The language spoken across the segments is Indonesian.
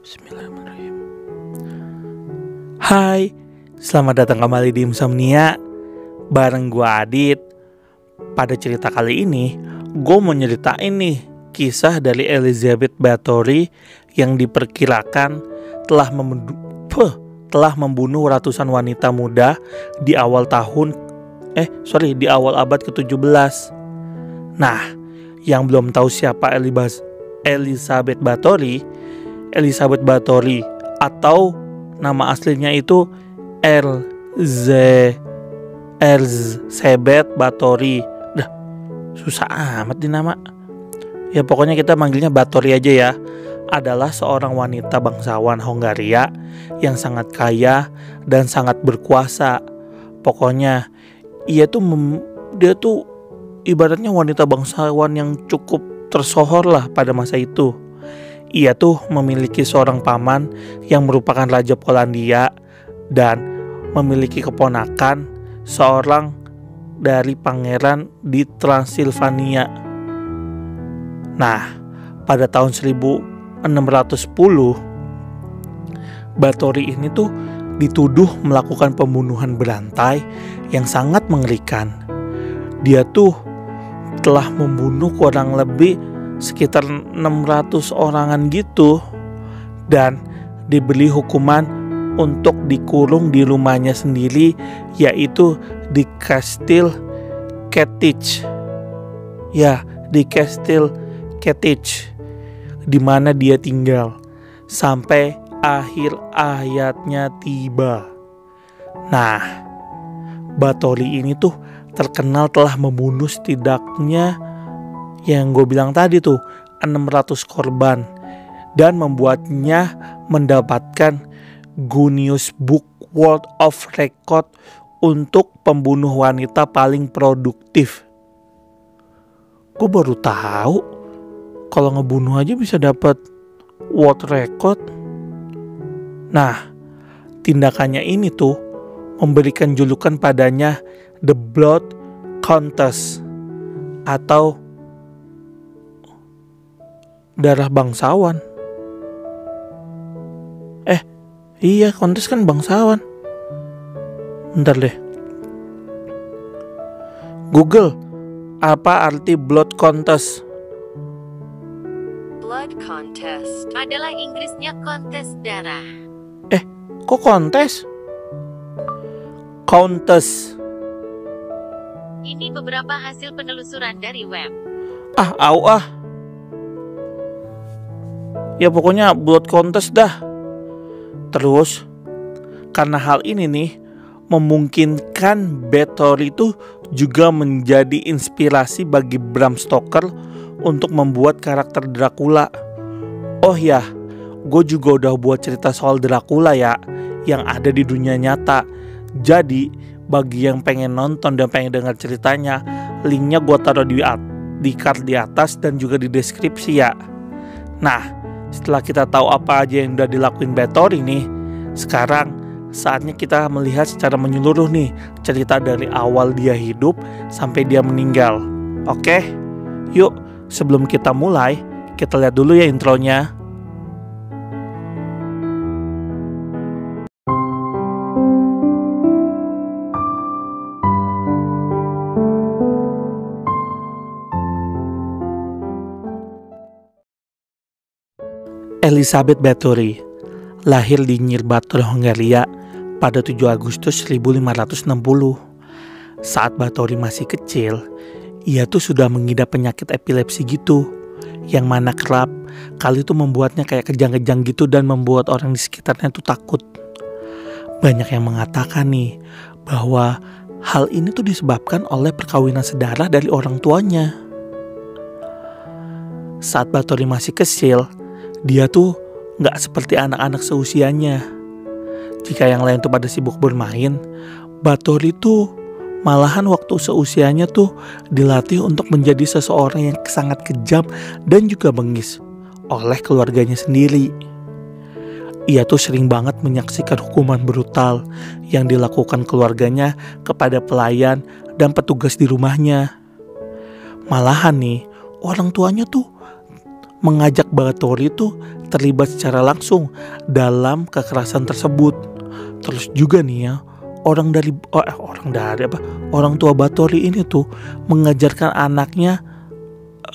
Bismillahirrahmanirrahim. Hai, selamat datang kembali di Insomnia bareng gua Adit. Pada cerita kali ini, gue mau nyeritain nih kisah dari Elizabeth Bathory yang diperkirakan telah membunuh ratusan wanita muda di awal abad ke-17. Nah, yang belum tahu siapa Elizabeth Bathory atau nama aslinya itu Elizabeth Bathory. Susah amat di nama. Ya pokoknya kita manggilnya Bathory aja ya. Adalah seorang wanita bangsawan Hongaria yang sangat kaya dan sangat berkuasa. Pokoknya dia tuh ibaratnya wanita bangsawan yang cukup tersohor lah pada masa itu. Ia tuh memiliki seorang paman yang merupakan Raja Polandia dan memiliki keponakan seorang dari pangeran di Transilvania. Nah, pada tahun 1610 Bathory ini tuh dituduh melakukan pembunuhan berantai yang sangat mengerikan. Dia tuh telah membunuh kurang lebih sekitar 600 orangan gitu dan diberi hukuman untuk dikurung di rumahnya sendiri, yaitu di Kastil Kettich. Ya, di Kastil Kettich, di mana dia tinggal sampai akhir hayatnya tiba. Nah, Bathory ini tuh terkenal telah membunuh setidaknya yang gue bilang tadi tuh 600 korban dan membuatnya mendapatkan Guinness Book World of Record untuk pembunuh wanita paling produktif. Gue baru tahu kalau ngebunuh aja bisa dapat world record. Nah, tindakannya ini tuh memberikan julukan padanya The Blood Countess atau darah bangsawan. Iya, Countess kan bangsawan. Bentar deh. Google, apa arti Blood Countess? Blood contest adalah Inggrisnya kontes darah. Kok kontes? Countess. Ini beberapa hasil penelusuran dari web. Ya pokoknya blood contest dah. Terus karena hal ini nih memungkinkan Bathory itu juga menjadi inspirasi bagi Bram Stoker untuk membuat karakter Dracula. Oh ya, gue juga udah buat cerita soal Dracula ya, yang ada di dunia nyata. Jadi bagi yang pengen nonton dan pengen dengar ceritanya, linknya gue taruh di card di atas dan juga di deskripsi ya. Nah, setelah kita tahu apa aja yang udah dilakuin Bathory nih, sekarang saatnya kita melihat secara menyeluruh nih cerita dari awal dia hidup sampai dia meninggal. Oke? Yuk, sebelum kita mulai, kita lihat dulu ya intronya. Elizabeth Bathory lahir di Nyírbátor, Hongaria pada 7 Agustus 1560. Saat Bathory masih kecil, ia tuh sudah mengidap penyakit epilepsi gitu, yang mana kerap kali itu membuatnya kayak kejang-kejang gitu dan membuat orang di sekitarnya tuh takut. Banyak yang mengatakan nih bahwa hal ini tuh disebabkan oleh perkawinan sedarah dari orang tuanya. Saat Bathory masih kecil, dia tuh gak seperti anak-anak seusianya. Jika yang lain tuh pada sibuk bermain, Bathory tuh malahan waktu seusianya tuh dilatih untuk menjadi seseorang yang sangat kejam dan juga bengis oleh keluarganya sendiri. Ia tuh sering banget menyaksikan hukuman brutal yang dilakukan keluarganya kepada pelayan dan petugas di rumahnya. Malahan nih, orang tuanya tuh mengajak Batory itu terlibat secara langsung dalam kekerasan tersebut. Terus juga nih ya, orang tua Batory ini tuh mengajarkan anaknya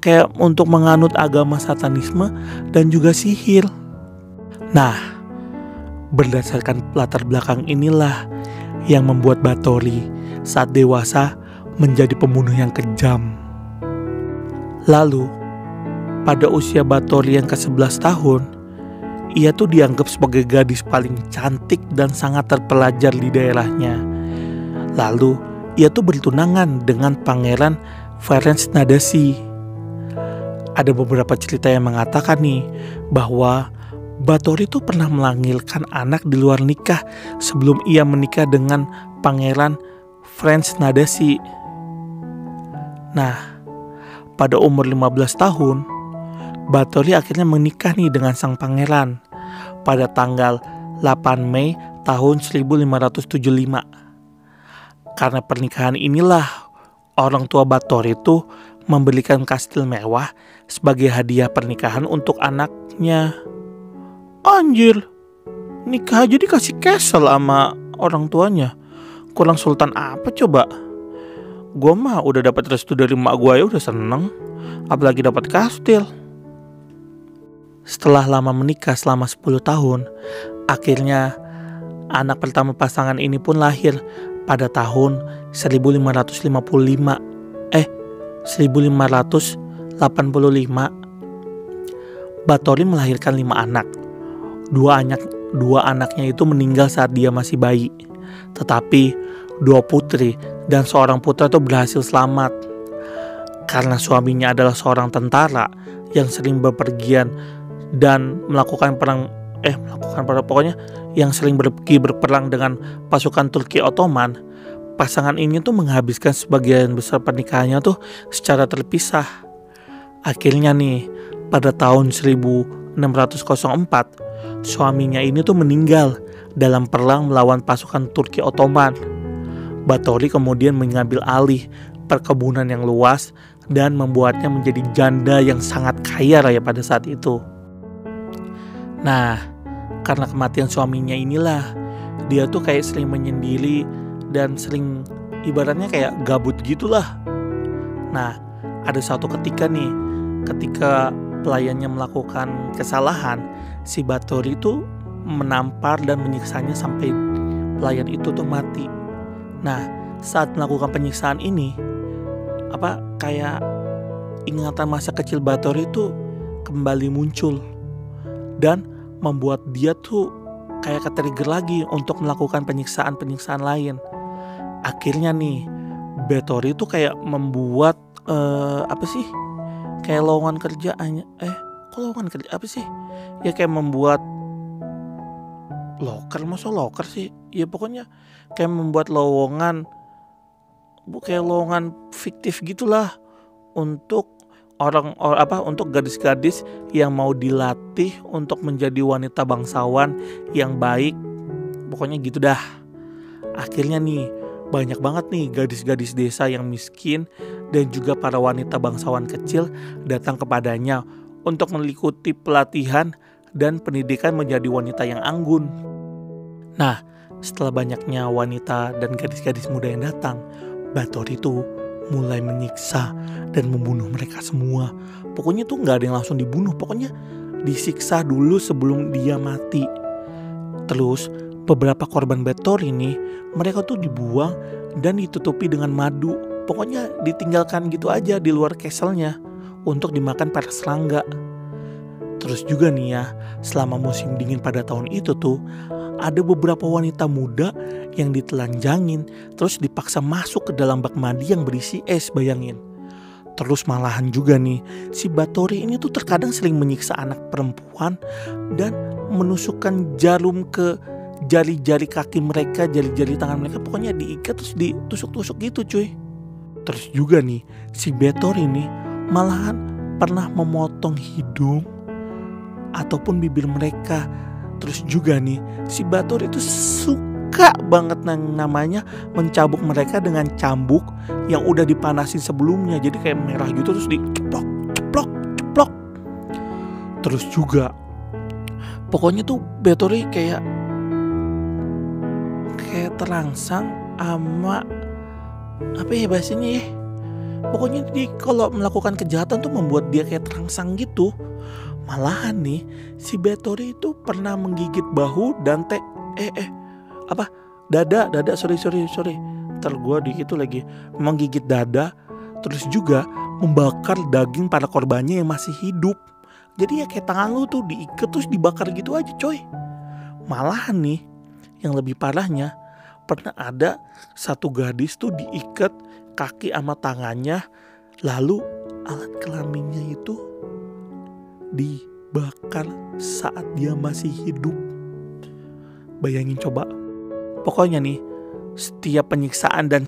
kayak untuk menganut agama satanisme dan juga sihir. Nah, berdasarkan latar belakang inilah yang membuat Batory saat dewasa menjadi pembunuh yang kejam. Lalu, pada usia Batory yang ke-11 tahun, ia tuh dianggap sebagai gadis paling cantik dan sangat terpelajar di daerahnya. Lalu, ia tuh bertunangan dengan Pangeran Ferenc Nadasi. Ada beberapa cerita yang mengatakan nih bahwa Batory tuh pernah melahirkan anak di luar nikah sebelum ia menikah dengan Pangeran Ferenc Nadasi. Nah, pada umur 15 tahun, Batory akhirnya menikah nih dengan sang pangeran pada tanggal 8 Mei tahun 1575. Karena pernikahan inilah orang tua Batory itu membelikan kastil mewah sebagai hadiah pernikahan untuk anaknya. Anjir, nikah aja dikasih castle sama orang tuanya. Kurang sultan apa coba? Gue mah udah dapat restu dari mak gue ya udah seneng, apalagi dapat kastil. Setelah lama menikah selama 10 tahun, akhirnya anak pertama pasangan ini pun lahir pada tahun 1585. Batory melahirkan 5 anak. Dua anaknya itu meninggal saat dia masih bayi. Tetapi 2 putri dan seorang putra itu berhasil selamat. Karena suaminya adalah seorang tentara yang sering bepergian dan yang sering pergi berperang dengan pasukan Turki Ottoman, pasangan ini tuh menghabiskan sebagian besar pernikahannya tuh secara terpisah. Akhirnya nih, pada tahun 1604, suaminya ini tuh meninggal dalam perang melawan pasukan Turki Ottoman. Batory kemudian mengambil alih perkebunan yang luas dan membuatnya menjadi janda yang sangat kaya raya pada saat itu. Nah, karena kematian suaminya inilah, dia tuh kayak sering menyendiri dan sering ibaratnya kayak gabut gitulah. Nah, ada suatu ketika pelayannya melakukan kesalahan, si Batory itu menampar dan menyiksanya sampai pelayan itu tuh mati. Nah, saat melakukan penyiksaan ini, kayak ingatan masa kecil Batory itu kembali muncul dan membuat dia tuh kayak ke-trigger lagi untuk melakukan penyiksaan lain. Akhirnya nih, Batory itu kayak membuat kayak lowongan kerjaannya. Lowongan kerja apa sih? Ya kayak membuat loker sih. Ya pokoknya kayak membuat lowongan fiktif gitulah untuk untuk gadis-gadis yang mau dilatih untuk menjadi wanita bangsawan yang baik. Pokoknya gitu dah. Akhirnya nih, banyak banget nih gadis-gadis desa yang miskin dan juga para wanita bangsawan kecil datang kepadanya untuk mengikuti pelatihan dan pendidikan menjadi wanita yang anggun. Nah, setelah banyaknya wanita dan gadis-gadis muda yang datang, Batory itu mulai menyiksa dan membunuh mereka semua. Pokoknya tuh gak ada yang langsung dibunuh, pokoknya disiksa dulu sebelum dia mati. Terus beberapa korban Batory ini, mereka tuh dibuang dan ditutupi dengan madu. Pokoknya ditinggalkan gitu aja di luar castle-nya untuk dimakan para serangga. Terus juga nih ya, selama musim dingin pada tahun itu tuh, ada beberapa wanita muda yang ditelanjangin terus dipaksa masuk ke dalam bak mandi yang berisi es, bayangin. Terus malahan juga nih, si Batory ini tuh terkadang sering menyiksa anak perempuan dan menusukkan jarum ke jari-jari kaki mereka, jari-jari tangan mereka, pokoknya diikat terus ditusuk-tusuk gitu cuy. Terus juga nih, si Batory ini malahan pernah memotong hidung ataupun bibir mereka. Terus juga nih, si Batory itu suka banget namanya mencambuk mereka dengan cambuk yang udah dipanasin sebelumnya. Jadi kayak merah gitu terus diceplok. Terus juga pokoknya tuh Bathory kayak terangsang sama apa ya bahasanya ya. Pokoknya dia kalau melakukan kejahatan tuh membuat dia kayak terangsang gitu. Malahan nih si Bathory itu pernah menggigit bahu dan dada sorry ntar gue dikit lagi menggigit dada, terus juga membakar daging para korbannya yang masih hidup. Jadi ya kayak tangan lu tuh diikat terus dibakar gitu aja coy. Malahan nih yang lebih parahnya, pernah ada satu gadis tuh diikat kaki sama tangannya, lalu alat kelaminnya itu dibakar saat dia masih hidup. Bayangin coba. Pokoknya nih setiap penyiksaan dan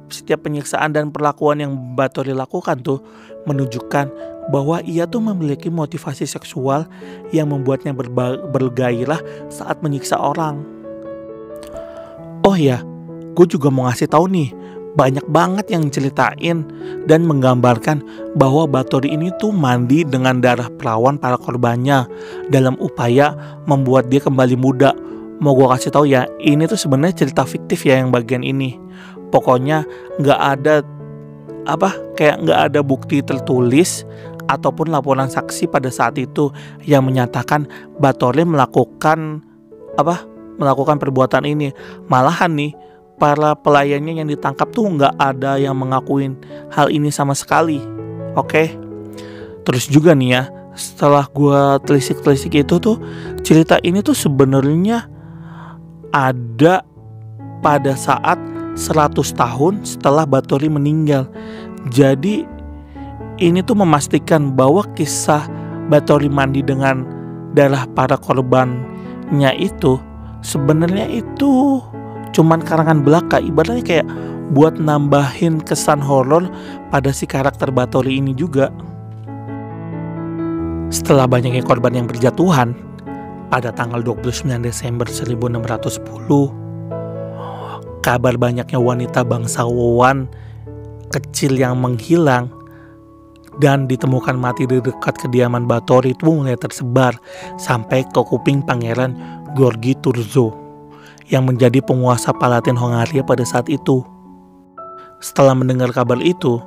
setiap penyiksaan dan perlakuan yang Bathory lakukan tuh menunjukkan bahwa ia tuh memiliki motivasi seksual yang membuatnya bergairah saat menyiksa orang. Oh ya, gue juga mau ngasih tahu nih, banyak banget yang ceritain dan menggambarkan bahwa Bathory ini tuh mandi dengan darah perawan para korbannya dalam upaya membuat dia kembali muda. Mau gue kasih tahu ya, ini tuh sebenarnya cerita fiktif ya yang bagian ini. Pokoknya nggak ada bukti tertulis ataupun laporan saksi pada saat itu yang menyatakan Bathory melakukan perbuatan ini. Malahan nih para pelayannya yang ditangkap tuh nggak ada yang mengakuin hal ini sama sekali. Oke. Terus juga nih ya, setelah gue telisik itu tuh cerita ini tuh sebenarnya ada pada saat 100 tahun setelah Bathory meninggal. Jadi ini tuh memastikan bahwa kisah Bathory mandi dengan darah para korbannya itu sebenarnya itu cuman karangan belaka. Ibaratnya kayak buat nambahin kesan horor pada si karakter Bathory ini juga. Setelah banyaknya korban yang berjatuhan pada tanggal 29 Desember 1610, kabar banyaknya wanita bangsawan kecil yang menghilang dan ditemukan mati di dekat kediaman Bathory itu mulai tersebar sampai ke kuping Pangeran Georgi Thurzo yang menjadi penguasa Palatin Hongaria pada saat itu. Setelah mendengar kabar itu,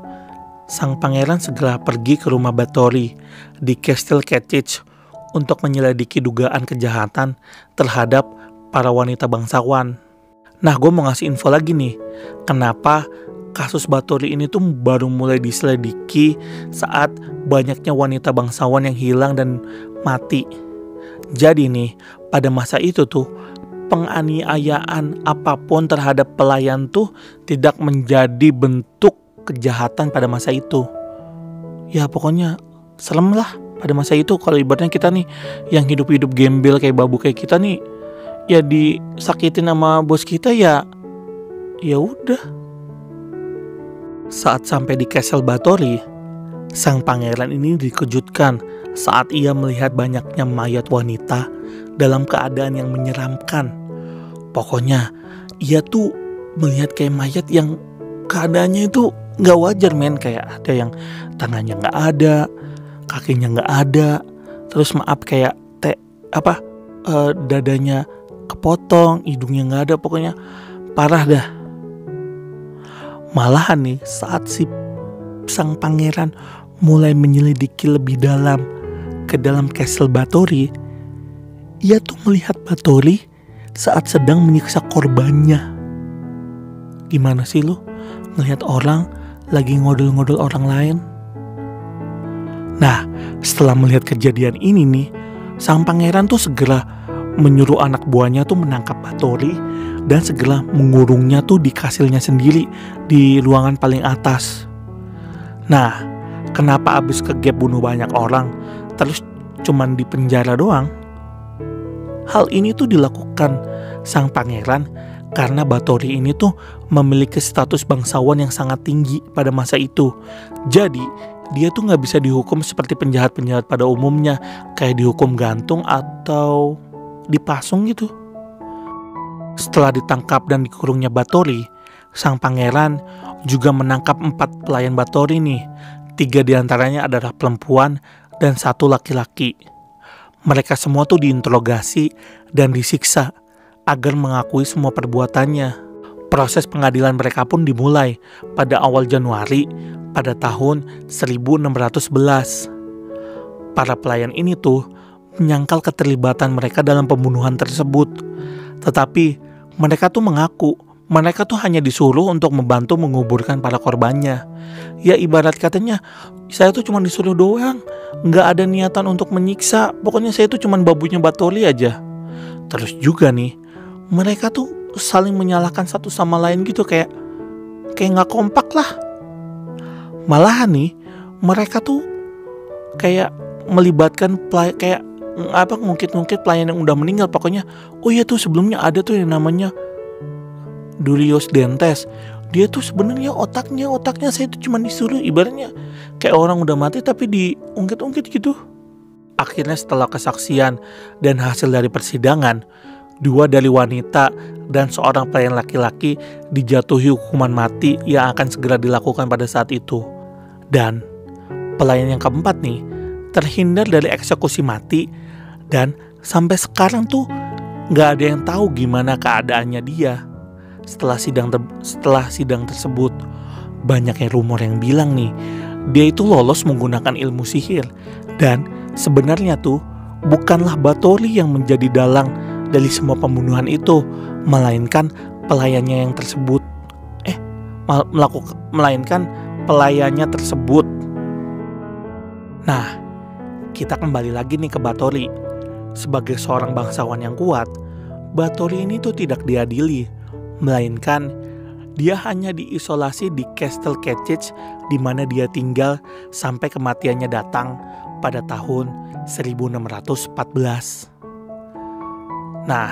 sang pangeran segera pergi ke rumah Bathory di Castle Kettich untuk menyelidiki dugaan kejahatan terhadap para wanita bangsawan. Nah, gue mau ngasih info lagi nih, kenapa kasus Bathory ini tuh baru mulai diselidiki saat banyaknya wanita bangsawan yang hilang dan mati. Jadi nih, pada masa itu tuh penganiayaan apapun terhadap pelayan tuh tidak menjadi bentuk kejahatan pada masa itu. Ya pokoknya serem lah pada masa itu. Kalau ibaratnya kita nih yang hidup-hidup gembel kayak babu kayak kita nih, ya disakitin sama bos kita ya udah. Saat sampai di Castle Bathory, sang pangeran ini dikejutkan saat ia melihat banyaknya mayat wanita dalam keadaan yang menyeramkan. Pokoknya ia tuh melihat kayak mayat yang keadaannya itu nggak wajar men. Kayak ada yang tangannya nggak ada, kakinya nggak ada, terus kayak dadanya kepotong, hidungnya nggak ada, pokoknya parah dah. Malahan nih saat sang pangeran mulai menyelidiki lebih dalam ke dalam Castle Bathory, ia tuh melihat Bathory saat sedang menyiksa korbannya. Gimana sih lu ngelihat orang lagi ngodol-ngodol orang lain? Nah, setelah melihat kejadian ini nih, sang pangeran tuh segera menyuruh anak buahnya tuh menangkap Bathory dan segera mengurungnya tuh di kastilnya sendiri di ruangan paling atas. Nah, kenapa abis kegep bunuh banyak orang terus cuman di penjara doang? Hal ini tuh dilakukan sang pangeran karena Bathory ini tuh memiliki status bangsawan yang sangat tinggi pada masa itu. Jadi dia tuh gak bisa dihukum seperti penjahat-penjahat pada umumnya, kayak dihukum gantung atau dipasung gitu. Setelah ditangkap dan dikurungnya Bathory, sang pangeran juga menangkap 4 pelayan Bathory nih. 3 diantaranya adalah perempuan dan 1 laki-laki. Mereka semua tuh diinterogasi dan disiksa agar mengakui semua perbuatannya. Proses pengadilan mereka pun dimulai pada awal Januari pada tahun 1611. Para pelayan ini tuh menyangkal keterlibatan mereka dalam pembunuhan tersebut. Tetapi mereka tuh mengaku mereka tuh hanya disuruh untuk membantu menguburkan para korbannya. Ya ibarat katanya, saya tuh cuma disuruh doang, nggak ada niatan untuk menyiksa. Pokoknya saya tuh cuma babunya Bathory aja. Terus juga nih, mereka tuh saling menyalahkan satu sama lain gitu, kayak nggak kompak lah. Malahan nih, mereka tuh kayak melibatkan kayak ngungkit-ngungkit pelayan yang udah meninggal. Pokoknya, oh iya tuh sebelumnya ada tuh yang namanya Durius Dentes. Dia tuh sebenarnya otaknya saya tuh cuma disuruh, ibaratnya kayak orang udah mati tapi diungkit-ungkit gitu. Akhirnya setelah kesaksian dan hasil dari persidangan, 2 dari wanita dan seorang pelayan laki-laki dijatuhi hukuman mati yang akan segera dilakukan pada saat itu. Dan pelayan yang keempat nih terhindar dari eksekusi mati, dan sampai sekarang tuh nggak ada yang tahu gimana keadaannya dia. Setelah sidang tersebut, banyak yang rumor yang bilang nih, dia itu lolos menggunakan ilmu sihir. Dan sebenarnya tuh bukanlah Bathory yang menjadi dalang dari semua pembunuhan itu, melainkan pelayannya yang tersebut. Melainkan pelayannya tersebut. Nah, kita kembali lagi nih ke Bathory. Sebagai seorang bangsawan yang kuat, Bathory ini tuh tidak diadili, melainkan dia hanya diisolasi di Castle Ketchich di mana dia tinggal sampai kematiannya datang pada tahun 1614. Nah,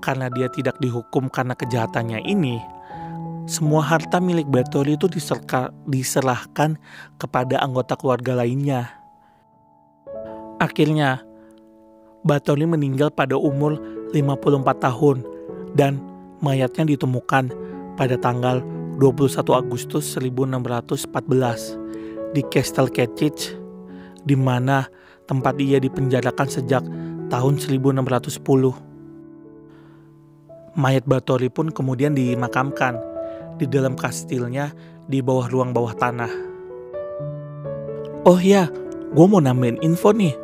karena dia tidak dihukum karena kejahatannya ini, semua harta milik Bathory itu diserahkan kepada anggota keluarga lainnya. Akhirnya, Bathory meninggal pada umur 54 tahun dan mayatnya ditemukan pada tanggal 21 Agustus 1614 di Castle Ketchich, di mana tempat ia dipenjarakan sejak tahun 1610. Mayat Bathory pun kemudian dimakamkan di dalam kastilnya di bawah ruang bawah tanah. Oh ya, gue mau nambahin info nih.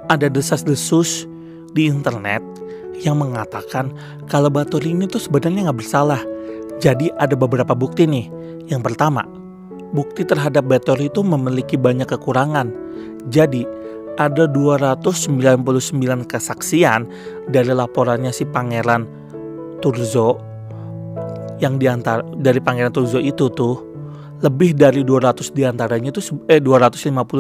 Ada desas-desus di internet yang mengatakan kalau Bathory ini tuh sebenarnya nggak bersalah. Jadi ada beberapa bukti nih. Yang pertama, bukti terhadap Bathory itu memiliki banyak kekurangan. Jadi ada 299 kesaksian dari laporannya si Pangeran Turzo. Yang dari Pangeran Turzo itu tuh lebih dari 200 diantaranya itu 250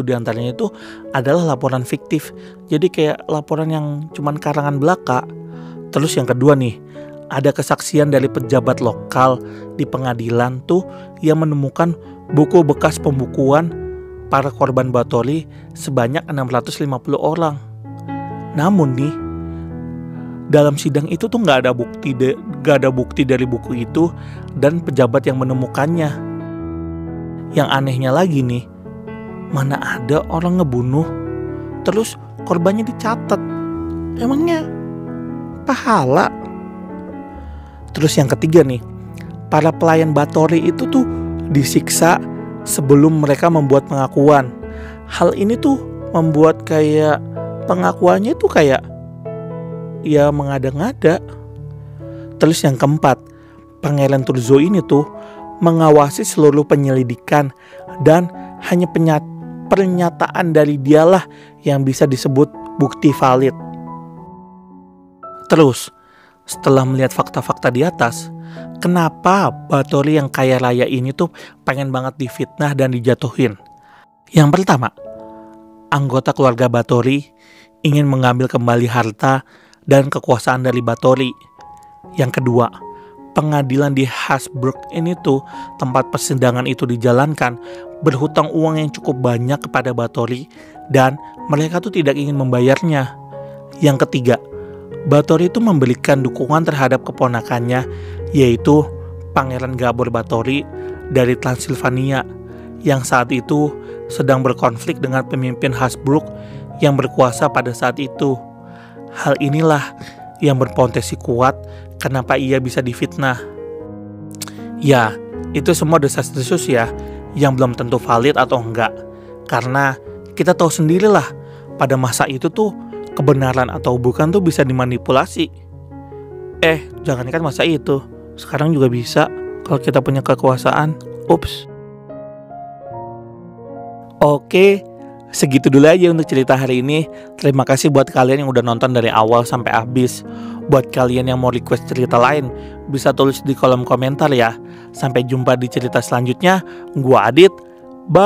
diantaranya itu adalah laporan fiktif. Jadi kayak laporan yang cuman karangan belaka. Terus yang kedua nih, ada kesaksian dari pejabat lokal di pengadilan tuh yang menemukan buku bekas pembukuan para korban Bathory sebanyak 650 orang. Namun nih, dalam sidang itu tuh nggak ada bukti dari buku itu dan pejabat yang menemukannya. Yang anehnya lagi nih, mana ada orang ngebunuh terus korbannya dicatat. Emangnya pahala? Terus yang ketiga nih, para pelayan Bathory itu tuh disiksa sebelum mereka membuat pengakuan. Hal ini tuh membuat kayak pengakuannya tuh kayak ya mengada-ngada. Terus yang keempat, Pangeran Turzo ini tuh mengawasi seluruh penyelidikan dan hanya pernyataan dari dialah yang bisa disebut bukti valid. Terus, setelah melihat fakta-fakta di atas, kenapa Bathory yang kaya raya ini tuh pengen banget difitnah dan dijatuhin? Yang pertama, anggota keluarga Bathory ingin mengambil kembali harta dan kekuasaan dari Bathory. Yang kedua, pengadilan di Habsburg ini tuh tempat persidangan itu dijalankan berhutang uang yang cukup banyak kepada Bathory dan mereka tuh tidak ingin membayarnya. Yang ketiga, Bathory itu memberikan dukungan terhadap keponakannya, yaitu Pangeran Gabor Bathory dari Transilvania, yang saat itu sedang berkonflik dengan pemimpin Habsburg yang berkuasa pada saat itu. Hal inilah yang berpotensi kuat kenapa ia bisa difitnah. Ya, itu semua desas-desus ya, yang belum tentu valid atau enggak. Karena kita tahu sendirilah, pada masa itu tuh kebenaran atau bukan tuh bisa dimanipulasi. Jangankan masa itu, sekarang juga bisa kalau kita punya kekuasaan. Ups. Oke, segitu dulu aja untuk cerita hari ini. Terima kasih buat kalian yang udah nonton dari awal sampai habis. Buat kalian yang mau request cerita lain, bisa tulis di kolom komentar ya. Sampai jumpa di cerita selanjutnya. Gua Adit. Bye.